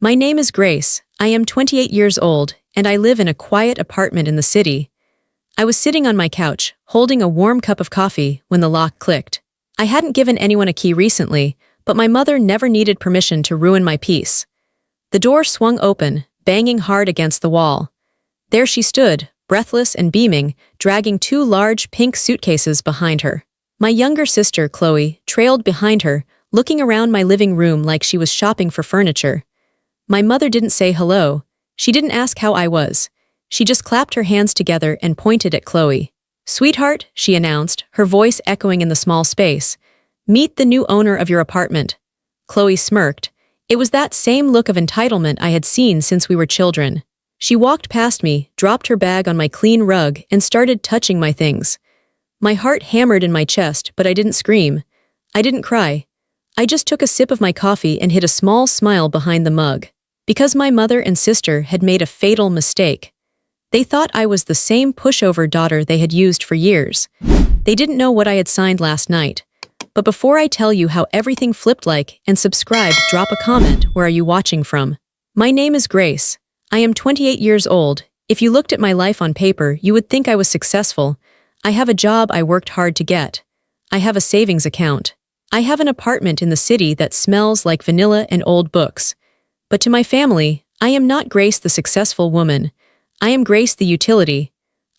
My name is Grace. I am 28 years old, and I live in a quiet apartment in the city. I was sitting on my couch, holding a warm cup of coffee, when the lock clicked. I hadn't given anyone a key recently, but my mother never needed permission to ruin my peace. The door swung open, banging hard against the wall. There she stood, breathless and beaming, dragging two large pink suitcases behind her. My younger sister, Chloe, trailed behind her, looking around my living room like she was shopping for furniture. My mother didn't say hello. She didn't ask how I was. She just clapped her hands together and pointed at Chloe. "Sweetheart," she announced, her voice echoing in the small space. "Meet the new owner of your apartment." Chloe smirked. It was that same look of entitlement I had seen since we were children. She walked past me, dropped her bag on my clean rug, and started touching my things. My heart hammered in my chest, but I didn't scream. I didn't cry. I just took a sip of my coffee and hid a small smile behind the mug. Because my mother and sister had made a fatal mistake. They thought I was the same pushover daughter they had used for years. They didn't know what I had signed last night. But before I tell you how everything flipped and subscribe, drop a comment. Where are you watching from? My name is Grace. I am 28 years old. If you looked at my life on paper, you would think I was successful. I have a job I worked hard to get. I have a savings account. I have an apartment in the city that smells like vanilla and old books. But to my family, I am not Grace the successful woman. I am Grace the utility.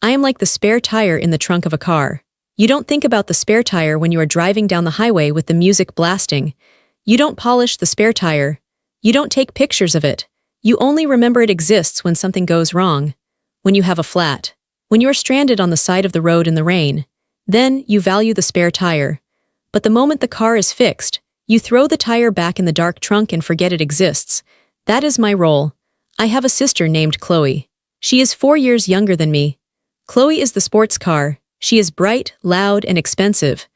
I am like the spare tire in the trunk of a car. You don't think about the spare tire when you are driving down the highway with the music blasting. You don't polish the spare tire. You don't take pictures of it. You only remember it exists when something goes wrong. When you have a flat. When you are stranded on the side of the road in the rain. Then, you value the spare tire. But the moment the car is fixed, you throw the tire back in the dark trunk and forget it exists. That is my role. I have a sister named Chloe. She is 4 years younger than me. Chloe is the sports car. She is bright, loud, and expensive.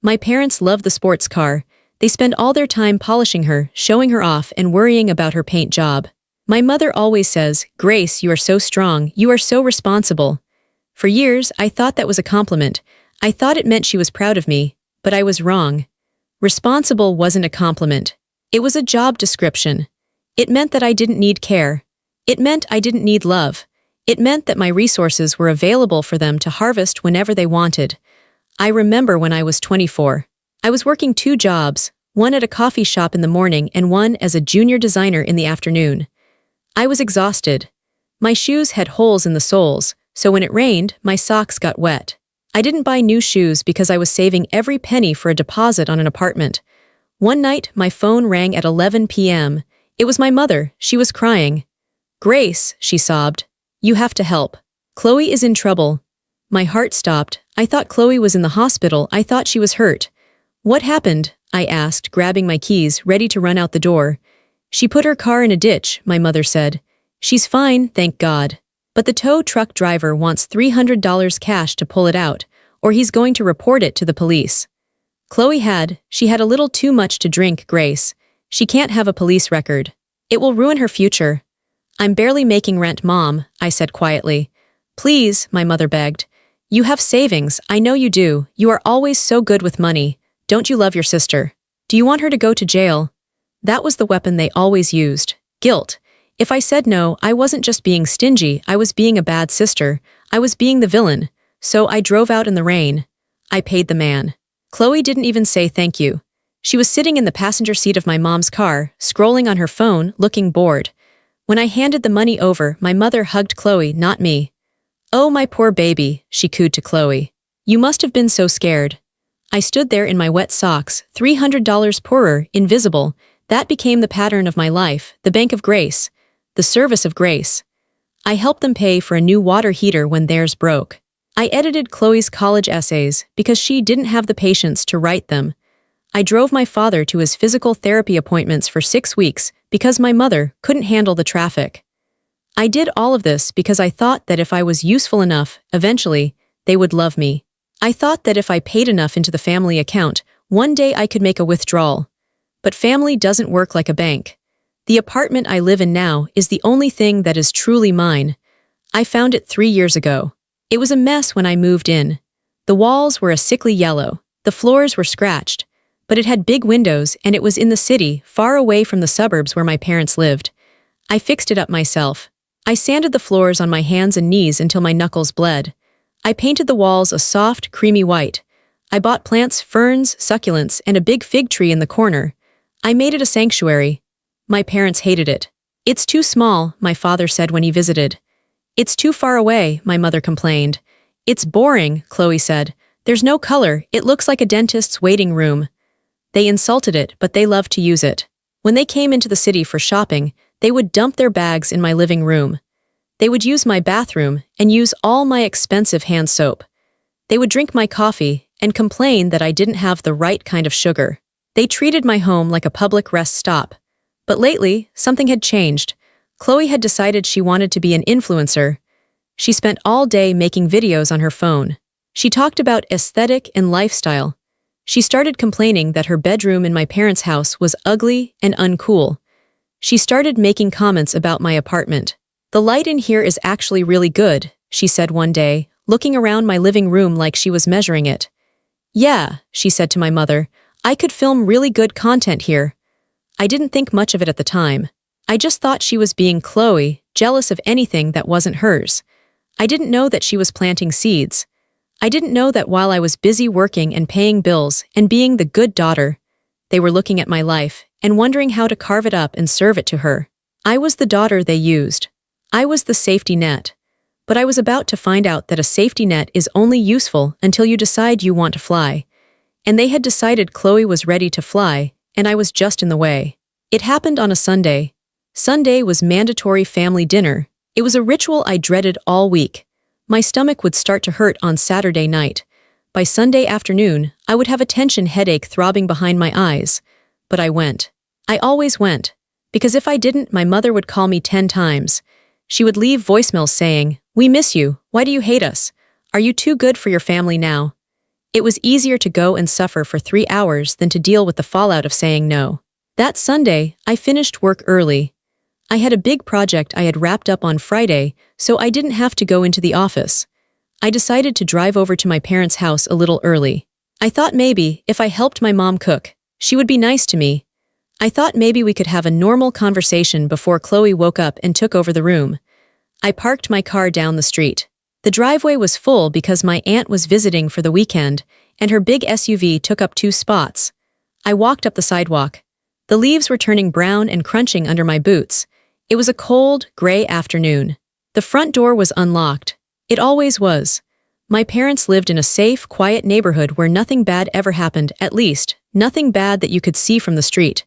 My parents love the sports car. They spend all their time polishing her, showing her off, and worrying about her paint job. My mother always says, "Grace, you are so strong, you are so responsible." For years, I thought that was a compliment. I thought it meant she was proud of me, but I was wrong. Responsible wasn't a compliment. It was a job description. It meant that I didn't need care. It meant I didn't need love. It meant that my resources were available for them to harvest whenever they wanted. I remember when I was 24. I was working 2 jobs, one at a coffee shop in the morning and one as a junior designer in the afternoon. I was exhausted. My shoes had holes in the soles, so when it rained, my socks got wet. I didn't buy new shoes because I was saving every penny for a deposit on an apartment. One night, my phone rang at 11 p.m. It was my mother. She was crying. "Grace," she sobbed. "You have to help. Chloe is in trouble." My heart stopped. I thought Chloe was in the hospital. I thought she was hurt. "What happened?" I asked, grabbing my keys, ready to run out the door. "She put her car in a ditch," my mother said. "She's fine, thank God. But the tow truck driver wants $300 cash to pull it out, or he's going to report it to the police." She had a little too much to drink, Grace. She can't have a police record. It will ruin her future. "I'm barely making rent, Mom," I said quietly. "Please," my mother begged. "You have savings, I know you do. You are always so good with money. Don't you love your sister? Do you want her to go to jail?" That was the weapon they always used. Guilt. If I said no, I wasn't just being stingy, I was being a bad sister. I was being the villain. So I drove out in the rain. I paid the man. Chloe didn't even say thank you. She was sitting in the passenger seat of my mom's car, scrolling on her phone, looking bored. When I handed the money over, my mother hugged Chloe, not me. "Oh, my poor baby," she cooed to Chloe. "You must have been so scared." I stood there in my wet socks, $300 poorer, invisible. That became the pattern of my life, the bank of grace. The service of grace. I helped them pay for a new water heater when theirs broke. I edited Chloe's college essays because she didn't have the patience to write them. I drove my father to his physical therapy appointments for 6 weeks because my mother couldn't handle the traffic. I did all of this because I thought that if I was useful enough, eventually, they would love me. I thought that if I paid enough into the family account, one day I could make a withdrawal. But family doesn't work like a bank. The apartment I live in now is the only thing that is truly mine. I found it 3 years ago. It was a mess when I moved in. The walls were a sickly yellow. The floors were scratched. But it had big windows and it was in the city, far away from the suburbs where my parents lived. I fixed it up myself. I sanded the floors on my hands and knees until my knuckles bled. I painted the walls a soft, creamy white. I bought plants, ferns, succulents, and a big fig tree in the corner. I made it a sanctuary. My parents hated it. "It's too small," my father said when he visited. "It's too far away," my mother complained. "It's boring," Chloe said. "There's no color, it looks like a dentist's waiting room." They insulted it, but they loved to use it. When they came into the city for shopping, they would dump their bags in my living room. They would use my bathroom and use all my expensive hand soap. They would drink my coffee and complain that I didn't have the right kind of sugar. They treated my home like a public rest stop. But lately, something had changed. Chloe had decided she wanted to be an influencer. She spent all day making videos on her phone. She talked about aesthetic and lifestyle. She started complaining that her bedroom in my parents' house was ugly and uncool. She started making comments about my apartment. "The light in here is actually really good," she said one day, looking around my living room like she was measuring it. "Yeah," she said to my mother, "I could film really good content here." I didn't think much of it at the time. I just thought she was being Chloe, jealous of anything that wasn't hers. I didn't know that she was planting seeds. I didn't know that while I was busy working and paying bills and being the good daughter, they were looking at my life and wondering how to carve it up and serve it to her. I was the daughter they used. I was the safety net. But I was about to find out that a safety net is only useful until you decide you want to fly. And they had decided Chloe was ready to fly, and I was just in the way. It happened on a Sunday. Sunday was mandatory family dinner. It was a ritual I dreaded all week. My stomach would start to hurt on Saturday night. By Sunday afternoon, I would have a tension headache throbbing behind my eyes. But I went. I always went. Because if I didn't, my mother would call me 10 times. She would leave voicemails saying, "We miss you. Why do you hate us? Are you too good for your family now?" It was easier to go and suffer for 3 hours than to deal with the fallout of saying no. That Sunday, I finished work early. I had a big project I had wrapped up on Friday, so I didn't have to go into the office. I decided to drive over to my parents' house a little early. I thought maybe, if I helped my mom cook, she would be nice to me. I thought maybe we could have a normal conversation before Chloe woke up and took over the room. I parked my car down the street. The driveway was full because my aunt was visiting for the weekend, and her big SUV took up 2 spots. I walked up the sidewalk. The leaves were turning brown and crunching under my boots. It was a cold, gray afternoon. The front door was unlocked. It always was. My parents lived in a safe, quiet neighborhood where nothing bad ever happened, at least, nothing bad that you could see from the street.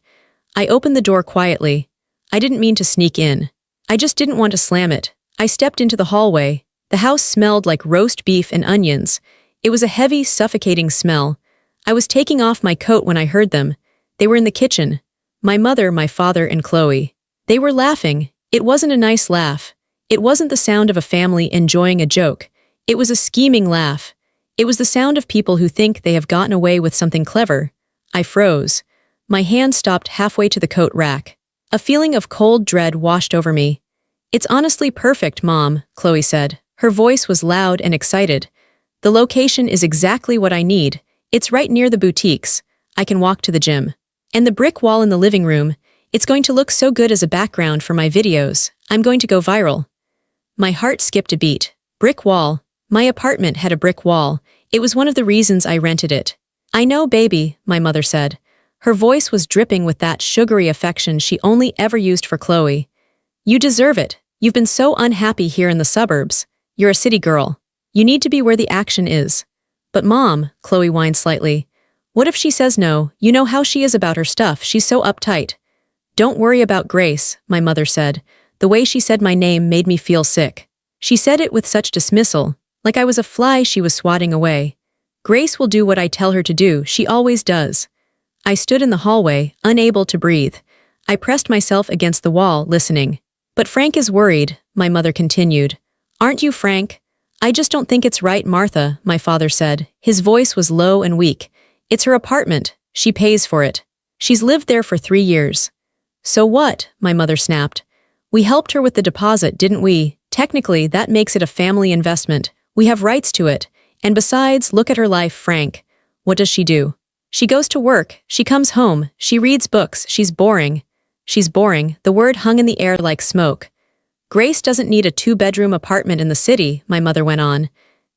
I opened the door quietly. I didn't mean to sneak in. I just didn't want to slam it. I stepped into the hallway. The house smelled like roast beef and onions. It was a heavy, suffocating smell. I was taking off my coat when I heard them. They were in the kitchen. My mother, my father, and Chloe. They were laughing. It wasn't a nice laugh. It wasn't the sound of a family enjoying a joke. It was a scheming laugh. It was the sound of people who think they have gotten away with something clever. I froze. My hand stopped halfway to the coat rack. A feeling of cold dread washed over me. "It's honestly perfect, Mom," Chloe said. Her voice was loud and excited. "The location is exactly what I need. It's right near the boutiques. I can walk to the gym. And the brick wall in the living room, it's going to look so good as a background for my videos. I'm going to go viral." My heart skipped a beat. Brick wall. My apartment had a brick wall. It was one of the reasons I rented it. "I know, baby," my mother said. Her voice was dripping with that sugary affection she only ever used for Chloe. "You deserve it. You've been so unhappy here in the suburbs. You're a city girl. You need to be where the action is." "But Mom," Chloe whined slightly, "what if she says no? You know how she is about her stuff. She's so uptight." "Don't worry about Grace," my mother said. The way she said my name made me feel sick. She said it with such dismissal, like I was a fly she was swatting away. "Grace will do what I tell her to do. She always does." I stood in the hallway, unable to breathe. I pressed myself against the wall, listening. "But Frank is worried," my mother continued. "Aren't you, Frank?" "I just don't think it's right, Martha," my father said. His voice was low and weak. "It's her apartment. She pays for it. She's lived there for 3 years." "So what?" my mother snapped. "We helped her with the deposit, didn't we? Technically, that makes it a family investment. We have rights to it. And besides, look at her life, Frank. What does she do? She goes to work, she comes home, she reads books, she's boring." She's boring, the word hung in the air like smoke. Grace doesn't need a two-bedroom apartment in the city, my mother went on.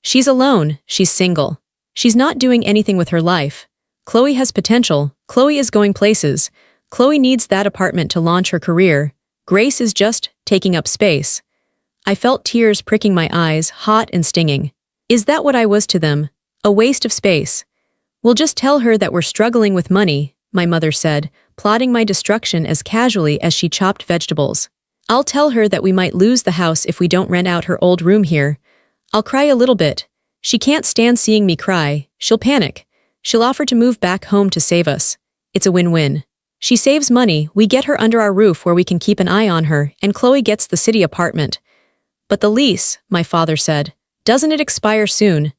She's alone, she's single. She's not doing anything with her life. Chloe has potential, Chloe is going places. Chloe needs that apartment to launch her career. Grace is just taking up space. I felt tears pricking my eyes, hot and stinging. Is that what I was to them? A waste of space. We'll just tell her that we're struggling with money, my mother said, plotting my destruction as casually as she chopped vegetables. I'll tell her that we might lose the house if we don't rent out her old room here. I'll cry a little bit. She can't stand seeing me cry. She'll panic. She'll offer to move back home to save us. It's a win-win. She saves money, we get her under our roof where we can keep an eye on her, and Chloe gets the city apartment. But the lease, my father said, doesn't it expire soon?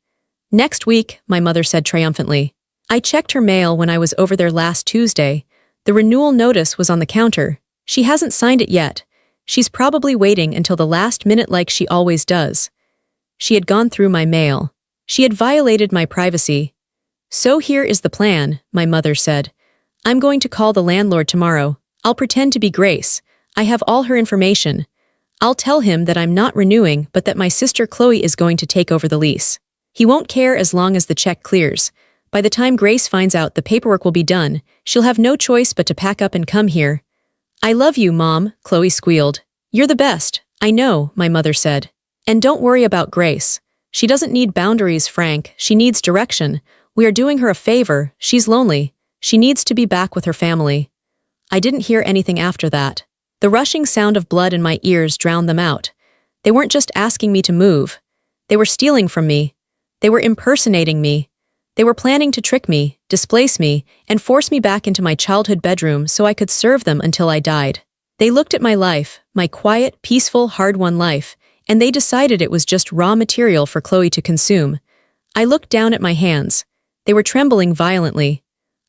Next week, my mother said triumphantly. I checked her mail when I was over there last Tuesday. The renewal notice was on the counter. She hasn't signed it yet. She's probably waiting until the last minute like she always does. She had gone through my mail. She had violated my privacy. So here is the plan, my mother said. I'm going to call the landlord tomorrow. I'll pretend to be Grace. I have all her information. I'll tell him that I'm not renewing but that my sister Chloe is going to take over the lease. He won't care as long as the check clears. By the time Grace finds out the paperwork will be done, she'll have no choice but to pack up and come here. I love you, Mom, Chloe squealed. You're the best. I know, my mother said. And don't worry about Grace. She doesn't need boundaries, Frank. She needs direction. We are doing her a favor. She's lonely. She needs to be back with her family. I didn't hear anything after that. The rushing sound of blood in my ears drowned them out. They weren't just asking me to move. They were stealing from me. They were impersonating me. They were planning to trick me, displace me, and force me back into my childhood bedroom so I could serve them until I died. They looked at my life, my quiet, peaceful, hard-won life, and they decided it was just raw material for Chloe to consume. I looked down at my hands. They were trembling violently.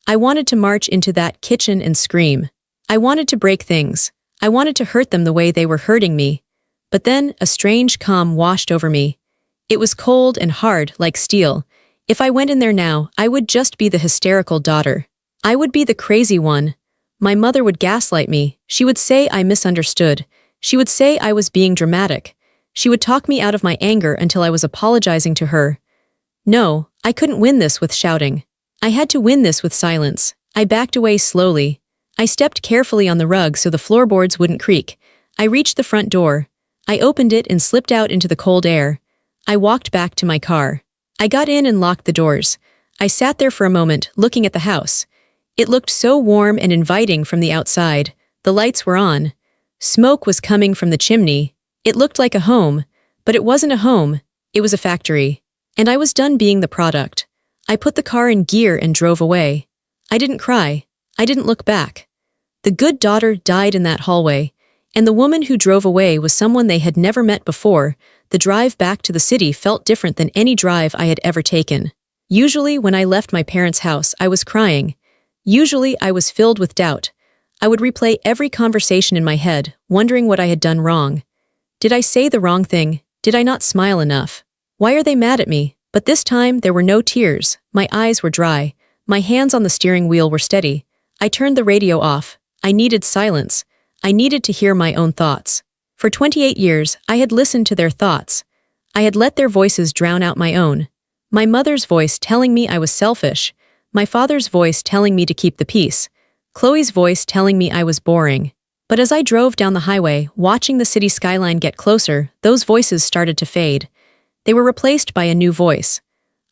I wanted to march into that kitchen and scream. I wanted to break things. I wanted to hurt them the way they were hurting me. But then a strange calm washed over me. It was cold and hard, like steel. If I went in there now, I would just be the hysterical daughter. I would be the crazy one. My mother would gaslight me. She would say I misunderstood. She would say I was being dramatic. She would talk me out of my anger until I was apologizing to her. No, I couldn't win this with shouting. I had to win this with silence. I backed away slowly. I stepped carefully on the rug so the floorboards wouldn't creak. I reached the front door. I opened it and slipped out into the cold air. I walked back to my car. I got in and locked the doors. I sat there for a moment, looking at the house. It looked so warm and inviting from the outside. The lights were on. Smoke was coming from the chimney. It looked like a home, but it wasn't a home. It was a factory. And I was done being the product. I put the car in gear and drove away. I didn't cry. I didn't look back. The good daughter died in that hallway, and the woman who drove away was someone they had never met before. The drive back to the city felt different than any drive I had ever taken. Usually, when I left my parents' house, I was crying. Usually, I was filled with doubt. I would replay every conversation in my head, wondering what I had done wrong. Did I say the wrong thing? Did I not smile enough? Why are they mad at me? But this time, there were no tears. My eyes were dry. My hands on the steering wheel were steady. I turned the radio off. I needed silence. I needed to hear my own thoughts. For 28 years, I had listened to their thoughts. I had let their voices drown out my own. My mother's voice telling me I was selfish. My father's voice telling me to keep the peace. Chloe's voice telling me I was boring. But as I drove down the highway, watching the city skyline get closer, those voices started to fade. They were replaced by a new voice.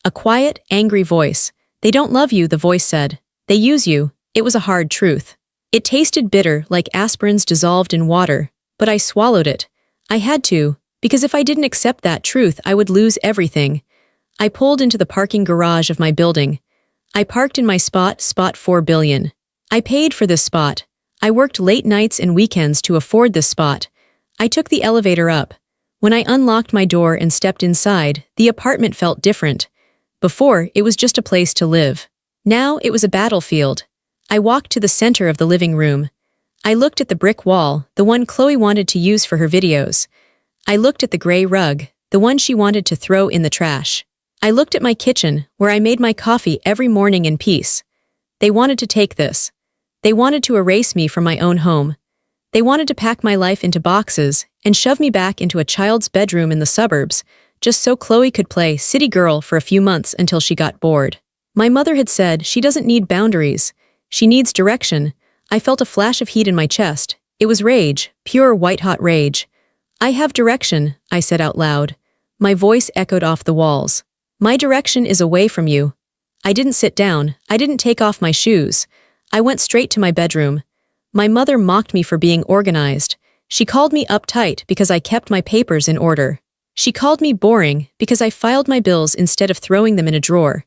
A quiet, angry voice. They don't love you, the voice said. They use you. It was a hard truth. It tasted bitter, like aspirins dissolved in water, but I swallowed it. I had to, because if I didn't accept that truth, I would lose everything. I pulled into the parking garage of my building. I parked in my spot 4 billion. I paid for this spot. I worked late nights and weekends to afford this spot. I took the elevator up. When I unlocked my door and stepped inside, the apartment felt different. Before, it was just a place to live. Now, it was a battlefield. I walked to the center of the living room. I looked at the brick wall, the one Chloe wanted to use for her videos. I looked at the gray rug, the one she wanted to throw in the trash. I looked at my kitchen, where I made my coffee every morning in peace. They wanted to take this. They wanted to erase me from my own home. They wanted to pack my life into boxes and shove me back into a child's bedroom in the suburbs, just so Chloe could play city girl for a few months until she got bored. My mother had said she doesn't need boundaries. She needs direction. I felt a flash of heat in my chest. It was rage, pure white-hot rage. I have direction, I said out loud. My voice echoed off the walls. My direction is away from you. I didn't sit down. I didn't take off my shoes. I went straight to my bedroom. My mother mocked me for being organized. She called me uptight because I kept my papers in order. She called me boring because I filed my bills instead of throwing them in a drawer.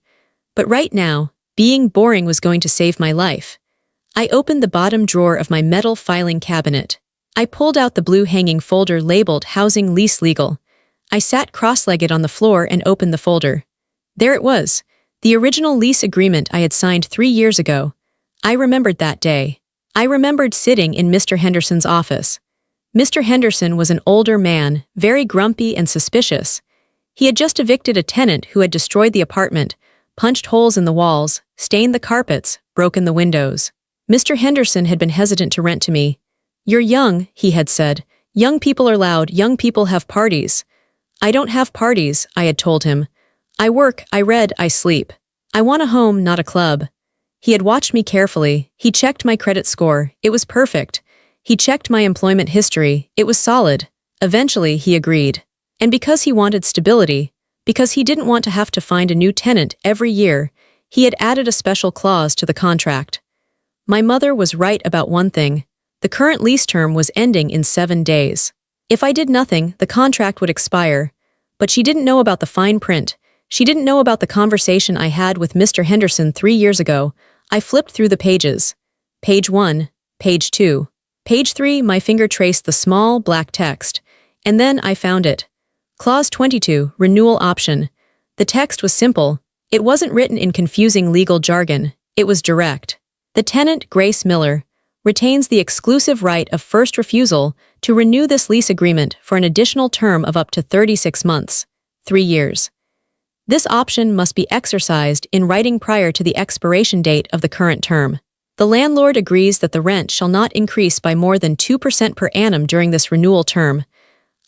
But right now, being boring was going to save my life. I opened the bottom drawer of my metal filing cabinet. I pulled out the blue hanging folder labeled Housing Lease Legal. I sat cross-legged on the floor and opened the folder. There it was, the original lease agreement I had signed 3 years ago. I remembered that day. I remembered sitting in Mr. Henderson's office. Mr. Henderson was an older man, very grumpy and suspicious. He had just evicted a tenant who had destroyed the apartment, punched holes in the walls, stained the carpets, broken the windows. Mr. Henderson had been hesitant to rent to me. "You're young," he had said. "Young people are loud, young people have parties." "I don't have parties," I had told him. "I work, I read, I sleep. I want a home, not a club." He had watched me carefully. He checked my credit score. It was perfect. He checked my employment history. It was solid. Eventually, he agreed. And because he wanted stability, because he didn't want to have to find a new tenant every year, he had added a special clause to the contract. My mother was right about one thing. The current lease term was ending in 7 days. If I did nothing, the contract would expire. But she didn't know about the fine print. She didn't know about the conversation I had with Mr. Henderson 3 years ago. I flipped through the pages. Page 1, page 2. Page 3, my finger traced the small, black text. And then I found it. Clause 22, renewal option. The text was simple. It wasn't written in confusing legal jargon. It was direct. The tenant, Grace Miller, retains the exclusive right of first refusal to renew this lease agreement for an additional term of up to 36 months, 3 years. This option must be exercised in writing prior to the expiration date of the current term. The landlord agrees that the rent shall not increase by more than 2% per annum during this renewal term.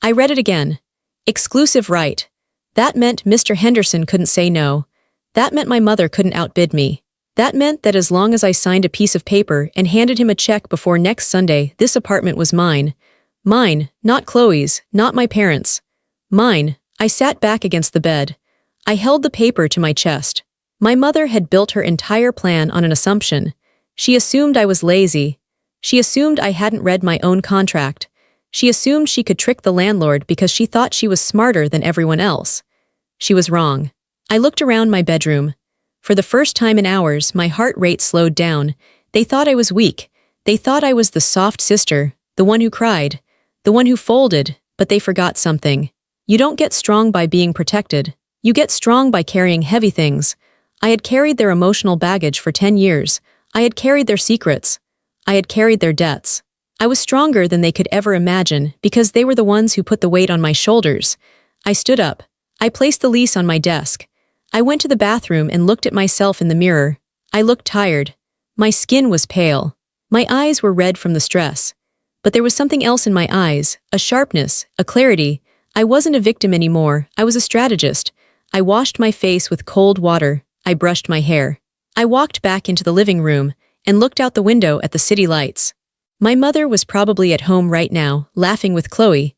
I read it again. Exclusive right. That meant Mr. Henderson couldn't say no. That meant my mother couldn't outbid me. That meant that as long as I signed a piece of paper and handed him a check before next Sunday, this apartment was mine. Mine, not Chloe's, not my parents'. Mine. I sat back against the bed. I held the paper to my chest. My mother had built her entire plan on an assumption. She assumed I was lazy. She assumed I hadn't read my own contract. She assumed she could trick the landlord because she thought she was smarter than everyone else. She was wrong. I looked around my bedroom. For the first time in hours, my heart rate slowed down. They thought I was weak. They thought I was the soft sister, the one who cried, the one who folded, but they forgot something. You don't get strong by being protected. You get strong by carrying heavy things. I had carried their emotional baggage for 10 years. I had carried their secrets. I had carried their debts. I was stronger than they could ever imagine because they were the ones who put the weight on my shoulders. I stood up. I placed the lease on my desk. I went to the bathroom and looked at myself in the mirror. I looked tired. My skin was pale. My eyes were red from the stress. But there was something else in my eyes, a sharpness, a clarity. I wasn't a victim anymore. I was a strategist. I washed my face with cold water. I brushed my hair. I walked back into the living room and looked out the window at the city lights. My mother was probably at home right now, laughing with Chloe.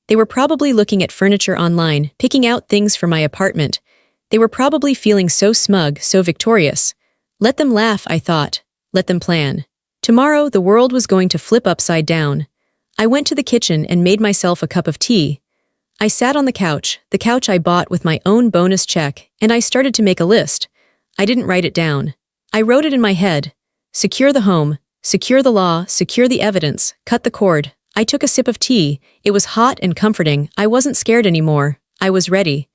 They were probably looking at furniture online, picking out things for my apartment. They were probably feeling so smug, so victorious. Let them laugh, I thought. Let them plan. Tomorrow, the world was going to flip upside down. I went to the kitchen and made myself a cup of tea. I sat on the couch I bought with my own bonus check, and I started to make a list. I didn't write it down. I wrote it in my head. Secure the home, secure the law, secure the evidence, cut the cord. I took a sip of tea. It was hot and comforting. I wasn't scared anymore. I was ready.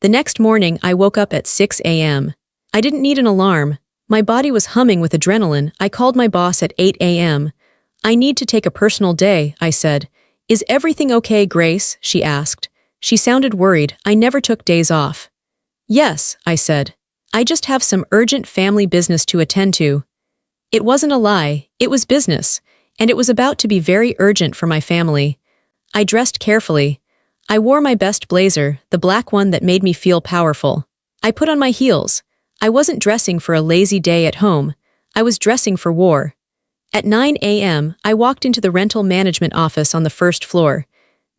The next morning, I woke up at 6 a.m. I didn't need an alarm. My body was humming with adrenaline. I called my boss at 8 a.m. "I need to take a personal day," I said. "Is everything okay, Grace?" she asked. She sounded worried. I never took days off. "Yes," I said. "I just have some urgent family business to attend to." It wasn't a lie. It was business. and it was about to be very urgent for my family. I dressed carefully. I wore my best blazer, the black one that made me feel powerful. I put on my heels. I wasn't dressing for a lazy day at home. I was dressing for war. At 9 a.m., I walked into the rental management office on the first floor.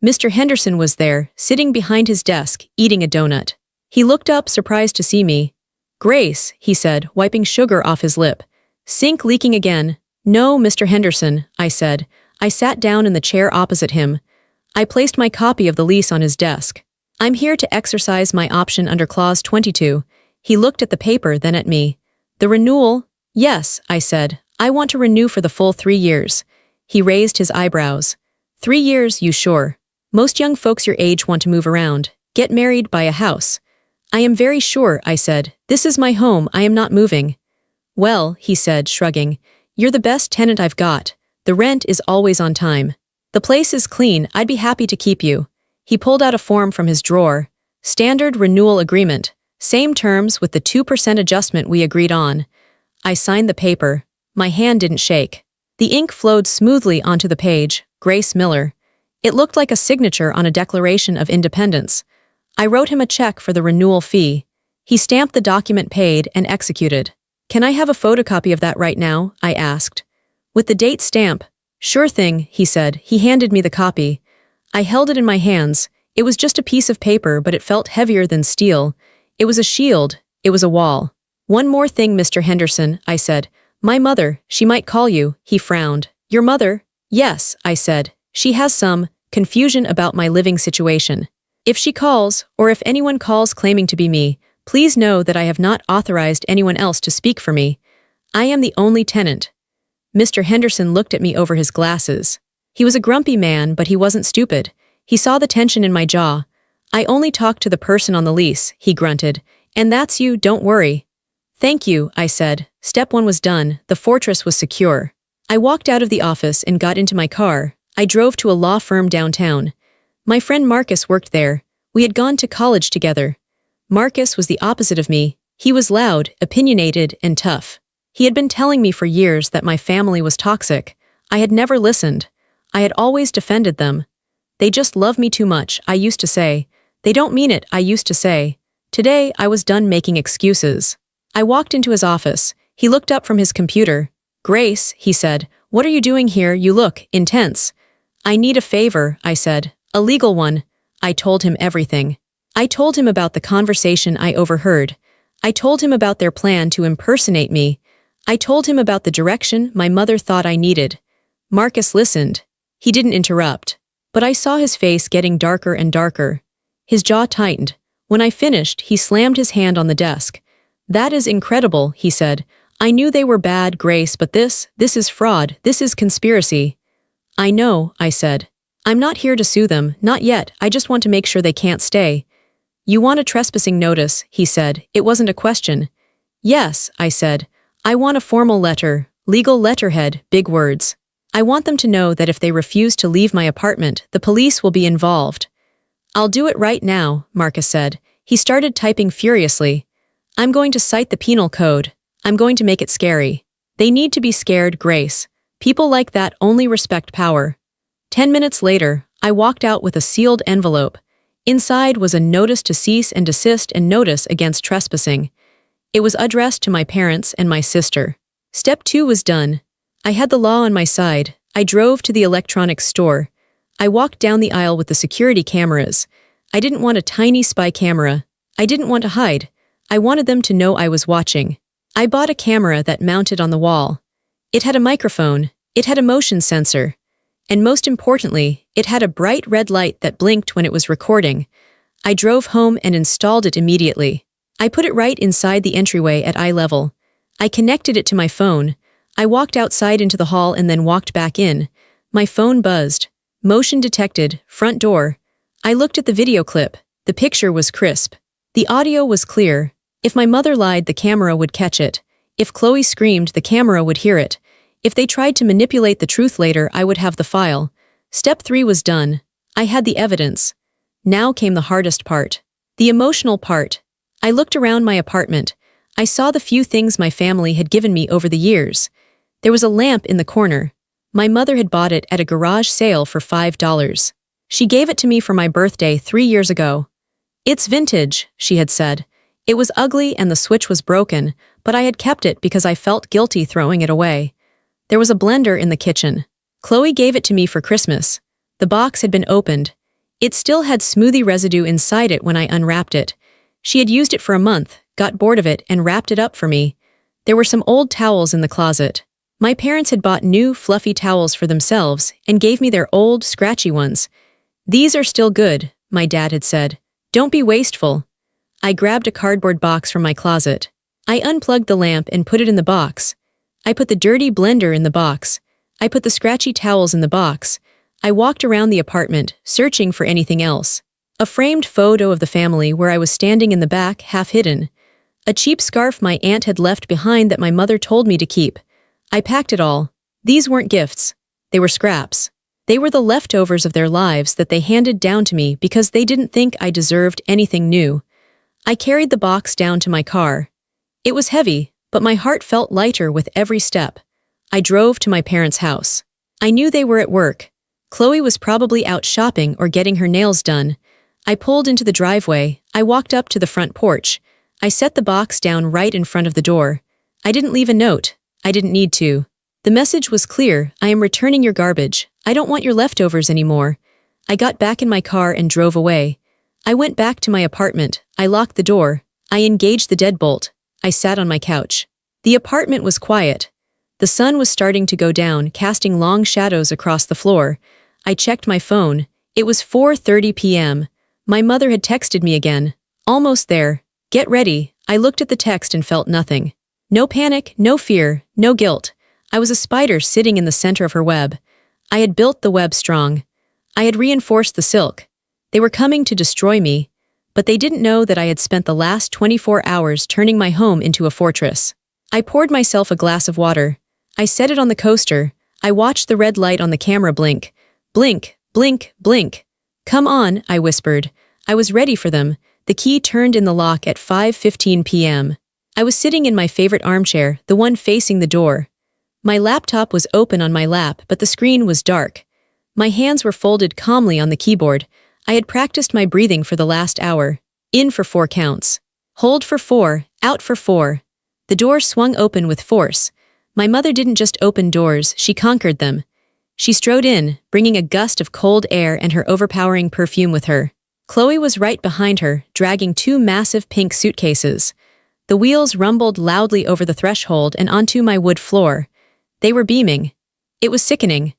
Mr. Henderson was there, sitting behind his desk, eating a donut. He looked up, surprised to see me. "Grace," he said, wiping sugar off his lip. "Sink leaking again." "No, Mr. Henderson," I said. I sat down in the chair opposite him. I placed my copy of the lease on his desk. "I'm here to exercise my option under Clause 22. He looked at the paper, then at me. "The renewal?" "Yes," I said. "I want to renew for the full 3 years. He raised his eyebrows. 3 years, you sure? Most young folks your age want to move around, get married, buy a house. "I am very sure," I said. "This is my home, I am not moving." "Well," he said, shrugging, "you're the best tenant I've got. The rent is always on time. The place is clean, I'd be happy to keep you." He pulled out a form from his drawer. "Standard renewal agreement. Same terms with the 2% adjustment we agreed on." I signed the paper. My hand didn't shake. The ink flowed smoothly onto the page, Grace Miller. It looked like a signature on a Declaration of Independence. I wrote him a check for the renewal fee. He stamped the document, paid, and executed. "Can I have a photocopy of that right now?" I asked. "With the date stamp?" "Sure thing," he said. He handed me the copy. I held it in my hands. It was just a piece of paper, but it felt heavier than steel. It was a shield. It was a wall. "One more thing, Mr. Henderson," I said. "My mother, she might call you." He frowned. "Your mother?" "Yes," I said. "She has some confusion about my living situation. If she calls, or if anyone calls claiming to be me, please know that I have not authorized anyone else to speak for me. I am the only tenant." Mr. Henderson looked at me over his glasses. He was a grumpy man, but he wasn't stupid. He saw the tension in my jaw. "I only talked to the person on the lease," he grunted. "And that's you, don't worry." "Thank you," I said. Step 1 was done. The fortress was secure. I walked out of the office and got into my car. I drove to a law firm downtown. My friend Marcus worked there. We had gone to college together. Marcus was the opposite of me. He was loud, opinionated, and tough. He had been telling me for years that my family was toxic. I had never listened. I had always defended them. "They just love me too much," I used to say. "They don't mean it," I used to say. Today, I was done making excuses. I walked into his office. He looked up from his computer. "Grace," he said, "what are you doing here? You look intense." "I need a favor," I said. "A legal one." I told him everything. I told him about the conversation I overheard. I told him about their plan to impersonate me. I told him about the direction my mother thought I needed. Marcus listened. He didn't interrupt. But I saw his face getting darker and darker. His jaw tightened. When I finished, he slammed his hand on the desk. "That is incredible," he said. "I knew they were bad, Grace, but this is fraud. This is conspiracy." "I know," I said. "I'm not here to sue them, not yet. I just want to make sure they can't stay." "You want a trespassing notice," he said. It wasn't a question. "Yes," I said. "I want a formal letter, legal letterhead, big words. I want them to know that if they refuse to leave my apartment, the police will be involved." "I'll do it right now," Marcus said. He started typing furiously. "I'm going to cite the penal code. I'm going to make it scary. They need to be scared, Grace. People like that only respect power." 10 minutes later, I walked out with a sealed envelope. Inside was a notice to cease and desist and notice against trespassing. It was addressed to my parents and my sister. Step 2 was done. I had the law on my side. I drove to the electronics store. I walked down the aisle with the security cameras. I didn't want a tiny spy camera. I didn't want to hide. I wanted them to know I was watching. I bought a camera that mounted on the wall. It had a microphone. It had a motion sensor. And most importantly, it had a bright red light that blinked when it was recording. I drove home and installed it immediately. I put it right inside the entryway at eye level. I connected it to my phone. I walked outside into the hall and then walked back in. My phone buzzed. Motion detected, front door. I looked at the video clip. The picture was crisp. The audio was clear. If my mother lied, the camera would catch it. If Chloe screamed, the camera would hear it. If they tried to manipulate the truth later, I would have the file. Step 3 was done. I had the evidence. Now came the hardest part. The emotional part. I looked around my apartment. I saw the few things my family had given me over the years. There was a lamp in the corner. My mother had bought it at a garage sale for $5. She gave it to me for my birthday 3 years ago. "It's vintage," she had said. It was ugly and the switch was broken, but I had kept it because I felt guilty throwing it away. There was a blender in the kitchen. Chloe gave it to me for Christmas. The box had been opened. It still had smoothie residue inside it when I unwrapped it. She had used it for a month, got bored of it, and wrapped it up for me. There were some old towels in the closet. My parents had bought new, fluffy towels for themselves and gave me their old, scratchy ones. "These are still good," my dad had said. "Don't be wasteful." I grabbed a cardboard box from my closet. I unplugged the lamp and put it in the box. I put the dirty blender in the box. I put the scratchy towels in the box. I walked around the apartment, searching for anything else. A framed photo of the family where I was standing in the back, half hidden. A cheap scarf my aunt had left behind that my mother told me to keep. I packed it all. These weren't gifts. They were scraps. They were the leftovers of their lives that they handed down to me because they didn't think I deserved anything new. I carried the box down to my car. It was heavy, but my heart felt lighter with every step. I drove to my parents' house. I knew they were at work. Chloe was probably out shopping or getting her nails done. I pulled into the driveway. I walked up to the front porch. I set the box down right in front of the door. I didn't leave a note. I didn't need to. The message was clear: I am returning your garbage. I don't want your leftovers anymore. I got back in my car and drove away. I went back to my apartment. I locked the door. I engaged the deadbolt. I sat on my couch. The apartment was quiet. The sun was starting to go down, casting long shadows across the floor. I checked my phone. It was 4:30 p.m. My mother had texted me again. "Almost there. Get ready." I looked at the text and felt nothing. No panic, no fear, no guilt. I was a spider sitting in the center of her web. I had built the web strong. I had reinforced the silk. They were coming to destroy me, but they didn't know that I had spent the last 24 hours turning my home into a fortress. I poured myself a glass of water. I set it on the coaster. I watched the red light on the camera blink. Blink, blink, blink. "Come on," I whispered. I was ready for them. The key turned in the lock at 5:15 p.m. I was sitting in my favorite armchair, the one facing the door. My laptop was open on my lap, but the screen was dark. My hands were folded calmly on the keyboard. I had practiced my breathing for the last hour. In for 4 counts. Hold for 4, out for 4. The door swung open with force. My mother didn't just open doors, she conquered them. She strode in, bringing a gust of cold air and her overpowering perfume with her. Chloe was right behind her, dragging 2 massive pink suitcases. The wheels rumbled loudly over the threshold and onto my wood floor. They were beaming. It was sickening.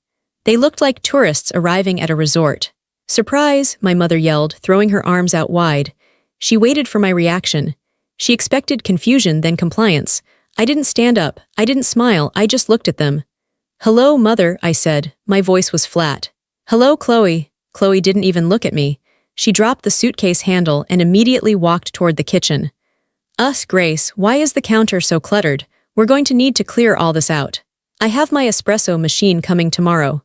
They looked like tourists arriving at a resort. "Surprise!" my mother yelled, throwing her arms out wide. She waited for my reaction. She expected confusion, then compliance. I didn't stand up. I didn't smile. I just looked at them. "Hello, Mother," I said. My voice was flat. "Hello, Chloe." Chloe didn't even look at me. She dropped the suitcase handle and immediately walked toward the kitchen. Grace, why is the counter so cluttered? We're going to need to clear all this out. I have my espresso machine coming tomorrow."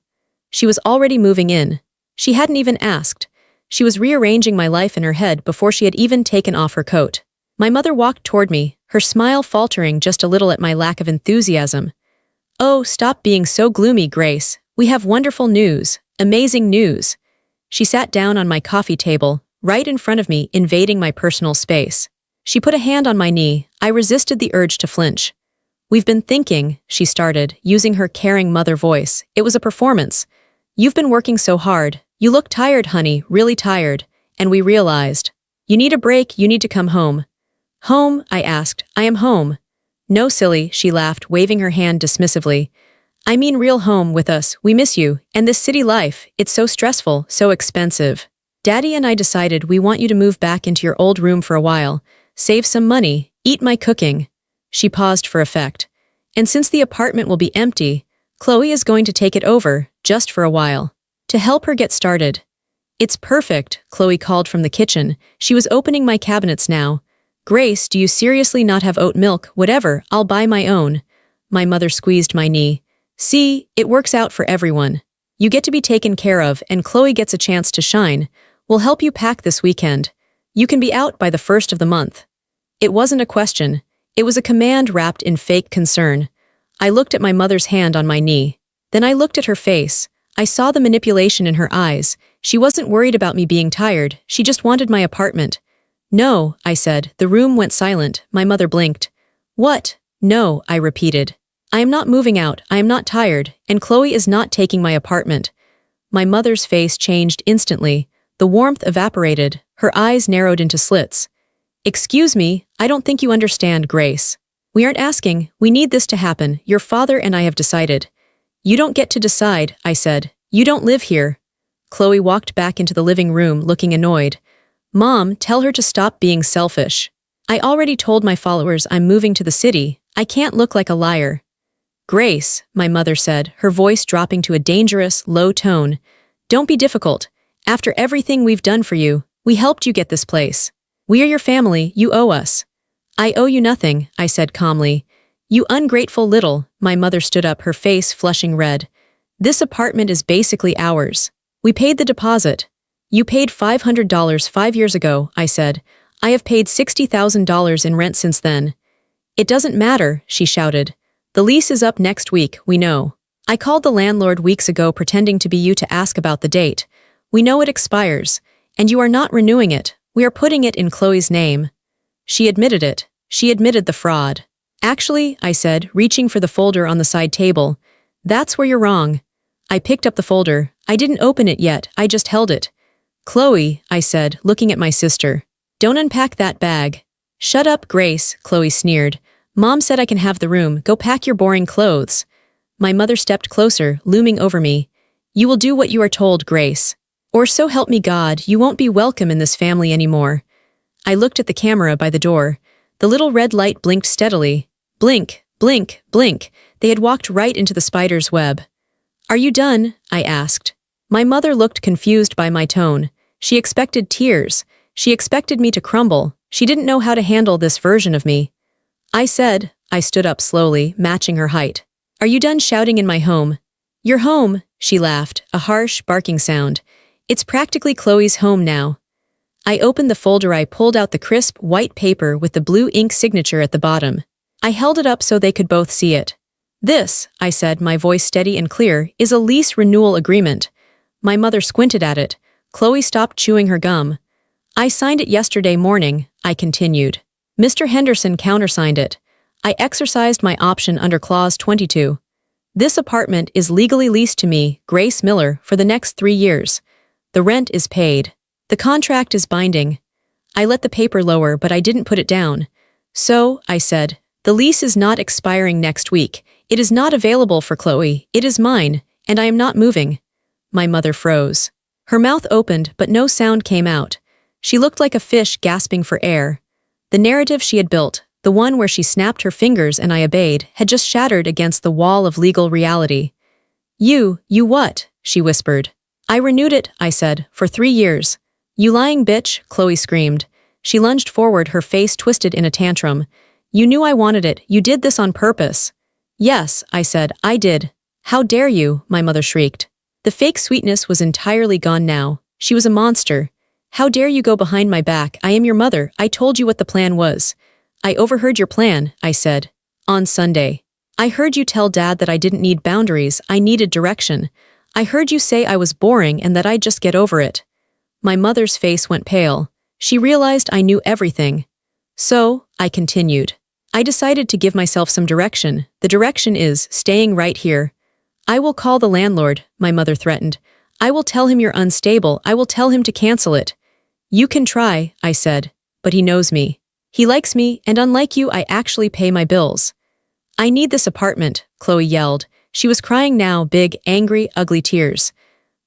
She was already moving in. She hadn't even asked. She was rearranging my life in her head before she had even taken off her coat. My mother walked toward me, her smile faltering just a little at my lack of enthusiasm. "Oh, stop being so gloomy, Grace. We have wonderful news. Amazing news." She sat down on my coffee table, right in front of me, invading my personal space. She put a hand on my knee. I resisted the urge to flinch. "We've been thinking," she started, using her caring mother voice. "It was a performance. You've been working so hard. You look tired, honey, really tired. And we realized. You need a break, you need to come home." "Home?" I asked. "I am home." "No, silly," she laughed, waving her hand dismissively. "I mean real home with us. We miss you. And this city life, it's so stressful, so expensive. Daddy and I decided we want you to move back into your old room for a while. Save some money, eat my cooking." She paused for effect. "And since the apartment will be empty, Chloe is going to take it over, just for a while. To help her get started." "It's perfect," Chloe called from the kitchen. She was opening my cabinets now. "Grace, do you seriously not have oat milk? Whatever, I'll buy my own." My mother squeezed my knee. "See, it works out for everyone. You get to be taken care of, and Chloe gets a chance to shine. We'll help you pack this weekend. You can be out by the 1st of the month." It wasn't a question. It was a command wrapped in fake concern. I looked at my mother's hand on my knee. Then I looked at her face. I saw the manipulation in her eyes. She wasn't worried about me being tired, she just wanted my apartment. No, I said. The room went silent. My mother blinked. What? No, I repeated. I am not moving out, I am not tired, and Chloe is not taking my apartment. My mother's face changed instantly. The warmth evaporated. Her eyes narrowed into slits. Excuse me, I don't think you understand, Grace. We aren't asking, we need this to happen. Your father and I have decided. You don't get to decide, I said. You don't live here. Chloe walked back into the living room, looking annoyed. Mom, tell her to stop being selfish. I already told my followers I'm moving to the city. I can't look like a liar. Grace, my mother said, her voice dropping to a dangerous, low tone. Don't be difficult. After everything we've done for you, we helped you get this place. We are your family, you owe us. I owe you nothing, I said calmly. You ungrateful little, my mother stood up, her face flushing red. This apartment is basically ours. We paid the deposit. You paid $500 5 years ago, I said. I have paid $60,000 in rent since then. It doesn't matter, she shouted. The lease is up next week, we know. I called the landlord weeks ago pretending to be you to ask about the date. We know it expires, and you are not renewing it. We are putting it in Chloe's name. She admitted it. She admitted the fraud. Actually, I said, reaching for the folder on the side table. That's where you're wrong. I picked up the folder. I didn't open it yet, I just held it. Chloe, I said, looking at my sister. Don't unpack that bag. Shut up, Grace, Chloe sneered. Mom said I can have the room, go pack your boring clothes. My mother stepped closer, looming over me. You will do what you are told, Grace. Or so help me God, you won't be welcome in this family anymore. I looked at the camera by the door. The little red light blinked steadily. Blink, blink, blink. They had walked right into the spider's web. Are you done? I asked. My mother looked confused by my tone. She expected tears. She expected me to crumble. She didn't know how to handle this version of me. I said, I stood up slowly, matching her height. Are you done shouting in my home? Your home, she laughed, a harsh, barking sound. It's practically Chloe's home now. I opened the folder. I pulled out the crisp, white paper with the blue ink signature at the bottom. I held it up so they could both see it. This, I said, my voice steady and clear, is a lease renewal agreement. My mother squinted at it. Chloe stopped chewing her gum. I signed it yesterday morning, I continued. Mr. Henderson countersigned it. I exercised my option under Clause 22. This apartment is legally leased to me, Grace Miller, for the next 3 years. The rent is paid. The contract is binding. I let the paper lower, but I didn't put it down. So, I said, the lease is not expiring next week. It is not available for Chloe. It is mine, and I am not moving. My mother froze. Her mouth opened, but no sound came out. She looked like a fish gasping for air. The narrative she had built, the one where she snapped her fingers and I obeyed, had just shattered against the wall of legal reality. You what? She whispered. I renewed it, I said, for 3 years. You lying bitch, Chloe screamed. She lunged forward, her face twisted in a tantrum. You knew I wanted it, you did this on purpose. Yes, I said, I did. How dare you, my mother shrieked. The fake sweetness was entirely gone now. She was a monster. How dare you go behind my back? I am your mother. I told you what the plan was. I overheard your plan, I said. On Sunday. I heard you tell Dad that I didn't need boundaries, I needed direction. I heard you say I was boring and that I'd just get over it. My mother's face went pale. She realized I knew everything. So, I continued. I decided to give myself some direction. The direction is staying right here. I will call the landlord, my mother threatened. I will tell him you're unstable. I will tell him to cancel it. You can try, I said, but he knows me. He likes me, and unlike you, I actually pay my bills. I need this apartment, Chloe yelled. She was crying now, big, angry, ugly tears.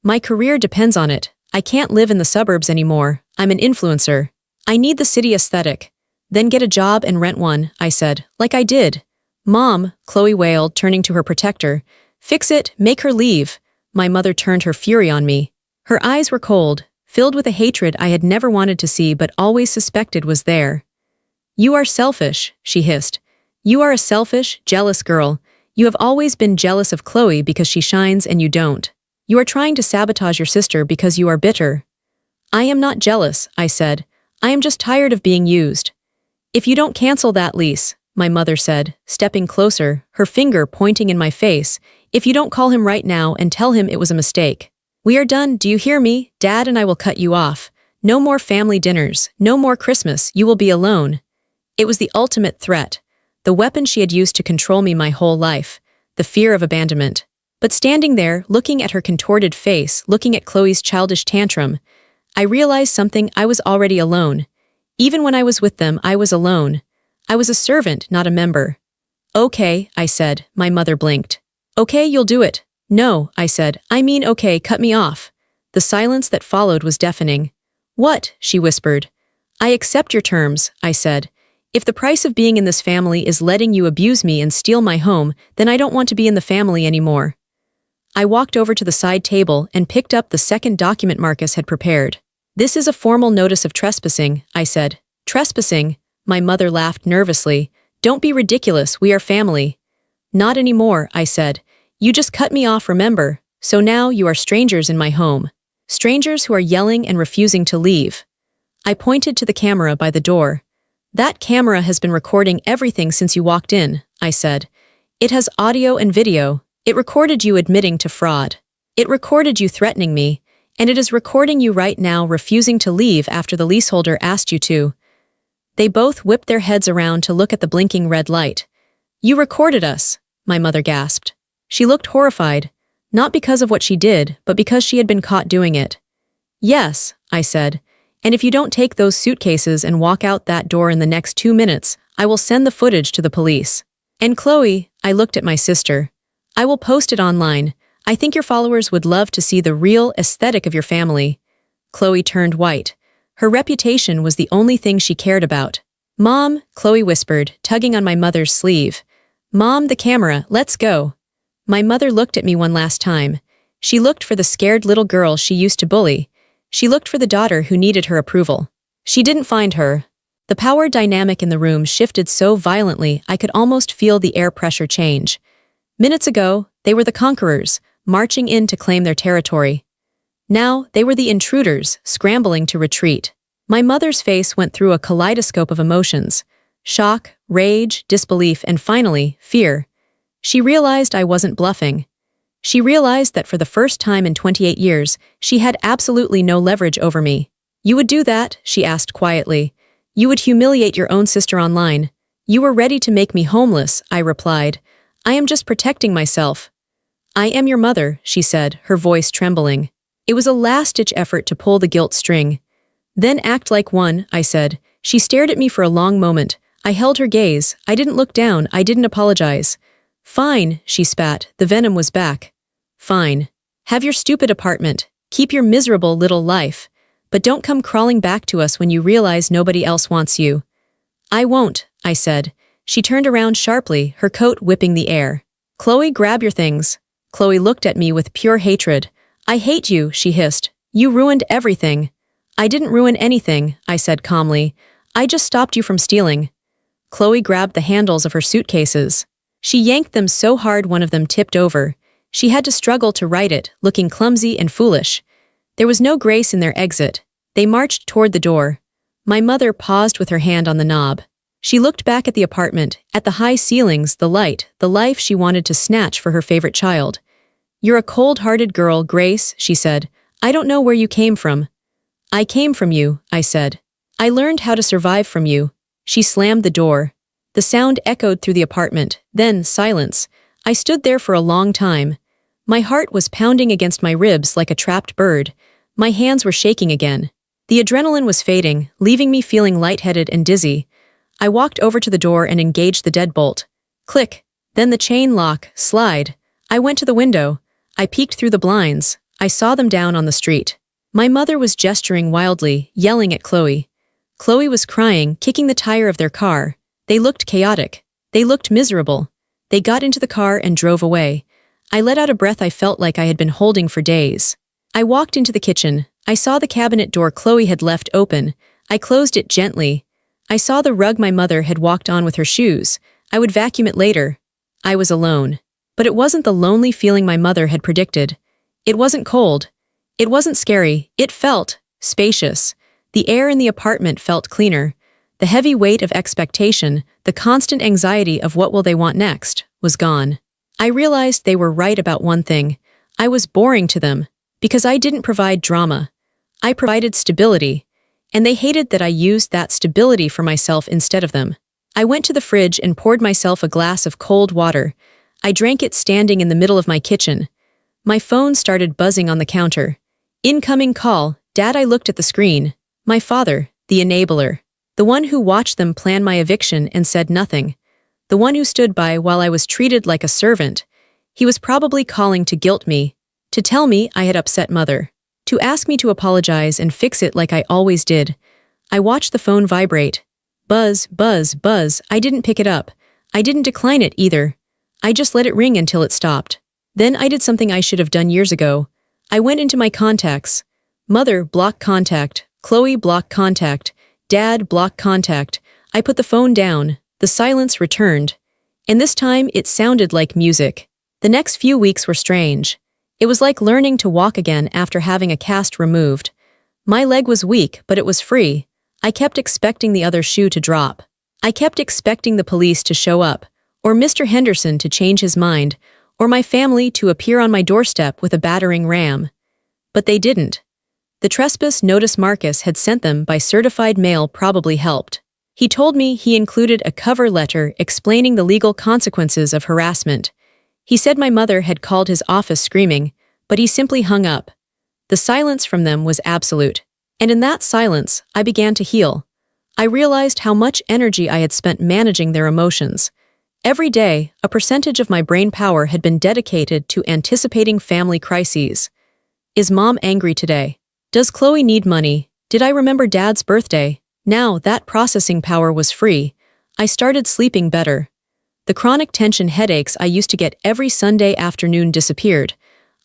My career depends on it. I can't live in the suburbs anymore. I'm an influencer. I need the city aesthetic. Then get a job and rent one, I said, like I did. Mom, Chloe wailed, turning to her protector. Fix it, make her leave. My mother turned her fury on me. Her eyes were cold, filled with a hatred I had never wanted to see but always suspected was there. You are selfish, she hissed. You are a selfish, jealous girl. You have always been jealous of Chloe because she shines and you don't. You are trying to sabotage your sister because you are bitter. I am not jealous, I said. I am just tired of being used. If you don't cancel that lease, my mother said, stepping closer, her finger pointing in my face, If you don't call him right now and tell him it was a mistake. We are done, do you hear me? Dad and I will cut you off. No more family dinners, no more Christmas, you will be alone. It was the ultimate threat. The weapon she had used to control me my whole life. The fear of abandonment. But standing there, looking at her contorted face, looking at Chloe's childish tantrum, I realized something. I was already alone. Even when I was with them, I was alone. I was a servant, not a member. Okay, I said. My mother blinked. Okay, you'll do it. No, I said. I mean, okay, cut me off. The silence that followed was deafening. What? She whispered. I accept your terms, I said. If the price of being in this family is letting you abuse me and steal my home, then I don't want to be in the family anymore. I walked over to the side table and picked up the second document Marcus had prepared. This is a formal notice of trespassing, I said. Trespassing? My mother laughed nervously. Don't be ridiculous, we are family. Not anymore, I said. You just cut me off, remember? So now you are strangers in my home. Strangers who are yelling and refusing to leave. I pointed to the camera by the door. That camera has been recording everything since you walked in, I said. It has audio and video. It recorded you admitting to fraud. It recorded you threatening me, and it is recording you right now refusing to leave after the leaseholder asked you to. They both whipped their heads around to look at the blinking red light. You recorded us, my mother gasped. She looked horrified, not because of what she did, but because she had been caught doing it. Yes, I said, and if you don't take those suitcases and walk out that door in the next 2 minutes, I will send the footage to the police. And Chloe, I looked at my sister. I will post it online. I think your followers would love to see the real aesthetic of your family. Chloe turned white. Her reputation was the only thing she cared about. Mom, Chloe whispered, tugging on my mother's sleeve. Mom, the camera, let's go. My mother looked at me one last time. She looked for the scared little girl she used to bully. She looked for the daughter who needed her approval. She didn't find her. The power dynamic in the room shifted so violently I could almost feel the air pressure change. Minutes ago, they were the conquerors, marching in to claim their territory. Now, they were the intruders, scrambling to retreat. My mother's face went through a kaleidoscope of emotions. Shock, rage, disbelief, and finally, fear. She realized I wasn't bluffing. She realized that for the first time in 28 years, she had absolutely no leverage over me. You would do that? She asked quietly. You would humiliate your own sister online. You were ready to make me homeless, I replied. I am just protecting myself. I am your mother, she said, her voice trembling. It was a last-ditch effort to pull the guilt string. Then act like one, I said. She stared at me for a long moment. I held her gaze. I didn't look down. I didn't apologize. Fine, she spat. The venom was back. Fine. Have your stupid apartment. Keep your miserable little life. But don't come crawling back to us when you realize nobody else wants you. I won't, I said. She turned around sharply, her coat whipping the air. Chloe, grab your things. Chloe looked at me with pure hatred. I hate you, she hissed. You ruined everything. I didn't ruin anything, I said calmly. I just stopped you from stealing. Chloe grabbed the handles of her suitcases. She yanked them so hard one of them tipped over. She had to struggle to right it, looking clumsy and foolish. There was no grace in their exit. They marched toward the door. My mother paused with her hand on the knob. She looked back at the apartment, at the high ceilings, the light, the life she wanted to snatch for her favorite child. You're a cold-hearted girl, Grace, she said. I don't know where you came from. I came from you, I said. I learned how to survive from you. She slammed the door. The sound echoed through the apartment, then silence. I stood there for a long time. My heart was pounding against my ribs like a trapped bird. My hands were shaking again. The adrenaline was fading, leaving me feeling lightheaded and dizzy. I walked over to the door and engaged the deadbolt. Click. Then the chain lock, slide. I went to the window. I peeked through the blinds. I saw them down on the street. My mother was gesturing wildly, yelling at Chloe. Chloe was crying, kicking the tire of their car. They looked chaotic. They looked miserable. They got into the car and drove away. I let out a breath I felt like I had been holding for days. I walked into the kitchen. I saw the cabinet door Chloe had left open. I closed it gently. I saw the rug my mother had walked on with her shoes. I would vacuum it later. I was alone. But it wasn't the lonely feeling my mother had predicted. It wasn't cold. It wasn't scary. It felt spacious. The air in the apartment felt cleaner. The heavy weight of expectation, the constant anxiety of what will they want next, was gone. I realized they were right about one thing. I was boring to them. Because I didn't provide drama. I provided stability. And they hated that I used that stability for myself instead of them. I went to the fridge and poured myself a glass of cold water. I drank it standing in the middle of my kitchen. My phone started buzzing on the counter. Incoming call. Dad. I looked at the screen. My father, the enabler. The one who watched them plan my eviction and said nothing. The one who stood by while I was treated like a servant. He was probably calling to guilt me. To tell me I had upset Mother. To ask me to apologize and fix it like I always did. I watched the phone vibrate. Buzz, buzz, buzz. I didn't pick it up. I didn't decline it either. I just let it ring until it stopped. Then I did something I should have done years ago. I went into my contacts. Mother, block contact. Chloe, block contact. Dad, block contact. I put the phone down. The silence returned. And this time it sounded like music. The next few weeks were strange. It was like learning to walk again after having a cast removed. My leg was weak, but it was free. I kept expecting the other shoe to drop. I kept expecting the police to show up, or Mr. Henderson to change his mind, or my family to appear on my doorstep with a battering ram. But they didn't. The trespass notice Marcus had sent them by certified mail probably helped. He told me he included a cover letter explaining the legal consequences of harassment. He said my mother had called his office screaming, but he simply hung up. The silence from them was absolute. And in that silence, I began to heal. I realized how much energy I had spent managing their emotions. Every day, a percentage of my brain power had been dedicated to anticipating family crises. Is Mom angry today? Does Chloe need money? Did I remember Dad's birthday? Now that processing power was free. I started sleeping better. The chronic tension headaches I used to get every Sunday afternoon disappeared.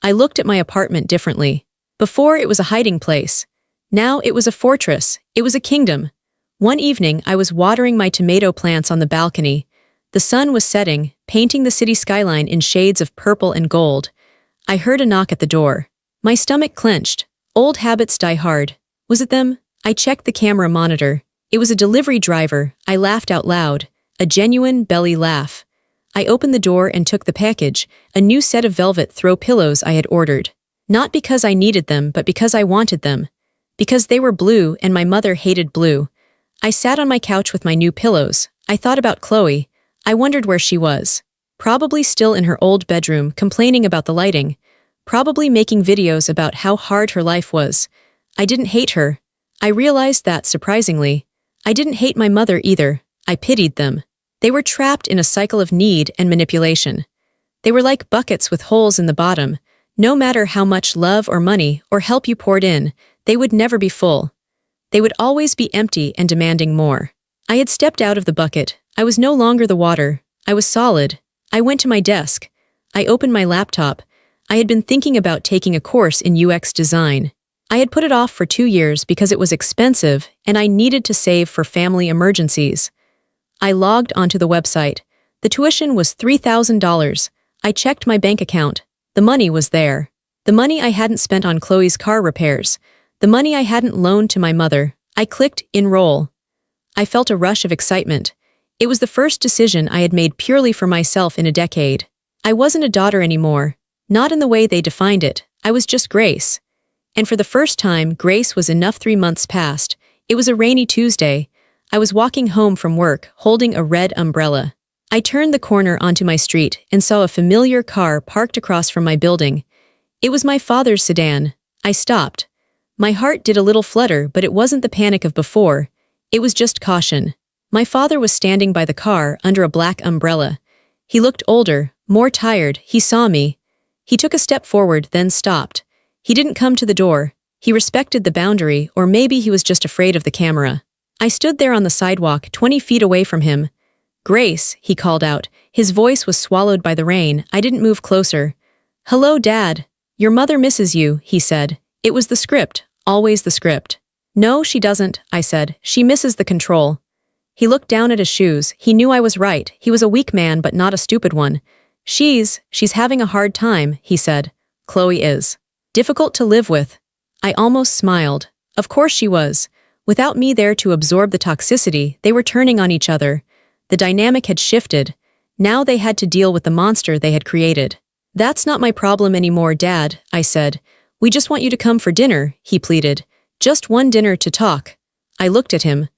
I looked at my apartment differently. Before it was a hiding place. Now it was a fortress. It was a kingdom. One evening I was watering my tomato plants on the balcony. The sun was setting, painting the city skyline in shades of purple and gold. I heard a knock at the door. My stomach clenched. Old habits die hard. Was it them? I checked the camera monitor. It was a delivery driver. I laughed out loud. A genuine belly laugh. I opened the door and took the package, a new set of velvet throw pillows I had ordered. Not because I needed them, but because I wanted them. Because they were blue and my mother hated blue. I sat on my couch with my new pillows. I thought about Chloe. I wondered where she was. Probably still in her old bedroom, complaining about the lighting. Probably making videos about how hard her life was. I didn't hate her. I realized that, surprisingly. I didn't hate my mother either. I pitied them. They were trapped in a cycle of need and manipulation. They were like buckets with holes in the bottom. No matter how much love or money or help you poured in, they would never be full. They would always be empty and demanding more. I had stepped out of the bucket. I was no longer the water. I was solid. I went to my desk. I opened my laptop. I had been thinking about taking a course in UX design. I had put it off for 2 years because it was expensive and I needed to save for family emergencies. I logged onto the website. The tuition was $3,000. I checked my bank account. The money was there. The money I hadn't spent on Chloe's car repairs. The money I hadn't loaned to my mother. I clicked enroll. I felt a rush of excitement. It was the first decision I had made purely for myself in a decade. I wasn't a daughter anymore. Not in the way they defined it. I was just Grace. And for the first time, Grace was enough. 3 months passed. It was a rainy Tuesday. I was walking home from work, holding a red umbrella. I turned the corner onto my street and saw a familiar car parked across from my building. It was my father's sedan. I stopped. My heart did a little flutter, but it wasn't the panic of before. It was just caution. My father was standing by the car under a black umbrella. He looked older, more tired. He saw me. He took a step forward, then stopped. He didn't come to the door. He respected the boundary, or maybe he was just afraid of the camera. I stood there on the sidewalk, 20 feet away from him. Grace, he called out. His voice was swallowed by the rain. I didn't move closer. Hello, Dad. Your mother misses you, he said. It was the script, always the script. No, she doesn't, I said. She misses the control. He looked down at his shoes. He knew I was right. He was a weak man, but not a stupid one. She's having a hard time, he said. Chloe is. Difficult to live with. I almost smiled. Of course she was. Without me there to absorb the toxicity, they were turning on each other. The dynamic had shifted. Now they had to deal with the monster they had created. "That's not my problem anymore, Dad," I said. "We just want you to come for dinner," he pleaded. "Just one dinner to talk." I looked at him.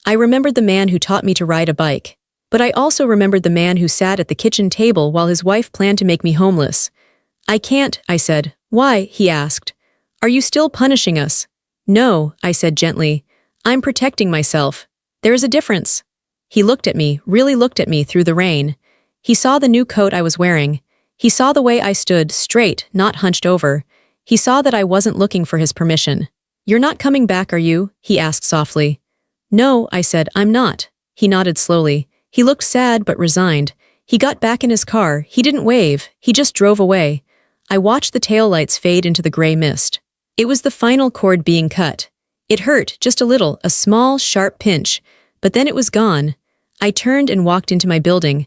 I remembered the man who taught me to ride a bike. But I also remembered the man who sat at the kitchen table while his wife planned to make me homeless. "I can't," I said. "Why?" he asked. "Are you still punishing us?" "No," I said gently. "I'm protecting myself. There is a difference." He looked at me, really looked at me through the rain. He saw the new coat I was wearing. He saw the way I stood, straight, not hunched over. He saw that I wasn't looking for his permission. "You're not coming back, are you?" he asked softly. "No," I said, "I'm not." He nodded slowly. He looked sad but resigned. He got back in his car. He didn't wave. He just drove away. I watched the taillights fade into the gray mist. It was the final cord being cut. It hurt, just a little, a small, sharp pinch. But then it was gone. I turned and walked into my building.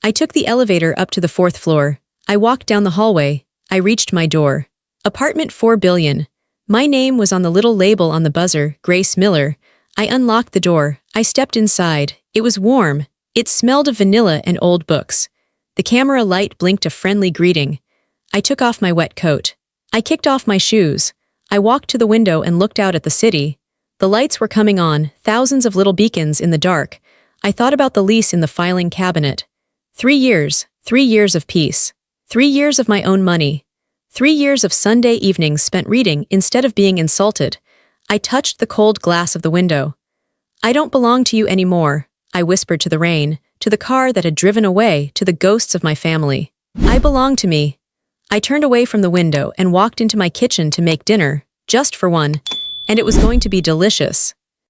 I took the elevator up to the 4th floor. I walked down the hallway. I reached my door. Apartment 4 billion. My name was on the little label on the buzzer, Grace Miller. I unlocked the door. I stepped inside. It was warm. It smelled of vanilla and old books. The camera light blinked a friendly greeting. I took off my wet coat. I kicked off my shoes. I walked to the window and looked out at the city. The lights were coming on, thousands of little beacons in the dark. I thought about the lease in the filing cabinet. 3 years, 3 years of peace. 3 years of my own money. 3 years of Sunday evenings spent reading instead of being insulted. I touched the cold glass of the window. "I don't belong to you anymore," I whispered to the rain, to the car that had driven away, to the ghosts of my family. "I belong to me." I turned away from the window and walked into my kitchen to make dinner, just for one, and it was going to be delicious.